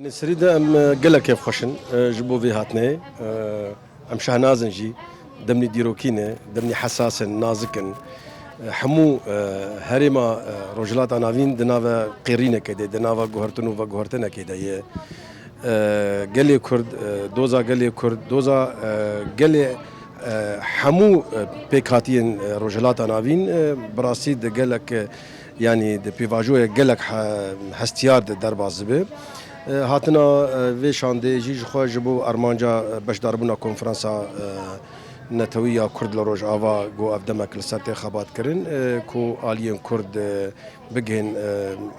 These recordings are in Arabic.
يعني سريدة ام قال لك كيف خشن جبو في هاتني ام شهنازن جي دمني ديروكينه دمني حساسا نازكن حمو هرما رجلات عناوين دنافا قيرينه كده دنافا جوهرتنو وجوهرتنا كده يه قال كرد دوزا قال كرد دوزا قال حمو بيكاتين رجلات عناوين براسيد قال لك يعني د بيفاجو قال لك هستيار درب عزبه هاتنا في شاندي جيج خو جبو ارمانجا باش داربونا كونفرنسا نتويا كرد لروج آوا جو أفدمك لسات خبات كرن كو آليين كرد بجهن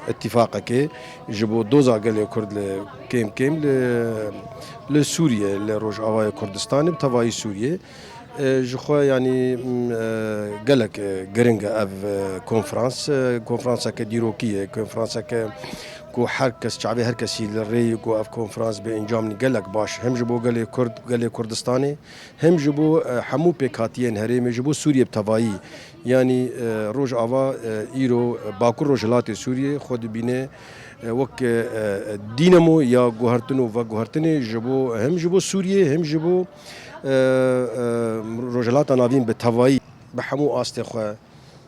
اتفاقك جبو دوزا قال كرد كيم لسوريا لروج آوا كردستان بتواي سوريا جخوا يعني قالك جرينجا اف كونفرنس كديروكيه كونفرنس كو حركس شعبي هركسي للري كو اف كونفرنس بانجامني قالك باش هم جبو قال كرد قال كردستاني هم جبو حمو بيكاتيين هريم جبو سوريا بتواي يعني روج آوا ايرو باكور روجلات سوريا خود بينه وك دينامو يا جوهرتنو و جوهرتني جبو هم جبو سوريا هم جبو رجلات ناوین به توایی به همو آسته خو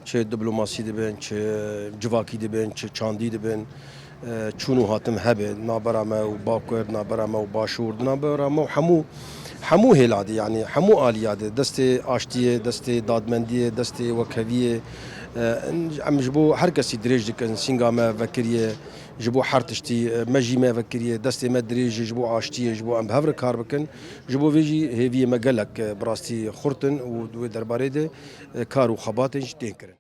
چه دیپلماسی دبن چه جواکی دبن چه چاندی دبن چونو هاتم هبه نابرامه و باکر نابرامه و باشور نابرامه و همو هلادی يعني همو آلیاده دست آشتیه دست دادمندیه دست وکویه ام جبو هر کسی دریج دکن سینگامه وکریه جبو حرتشتي مجي فكريه دستي مدريج جبو عاشتي جبو ام بهفر كار بكن جبو فيجي هيفي مقلك براستي خرطن ودرباريده كارو خباتن تنكرن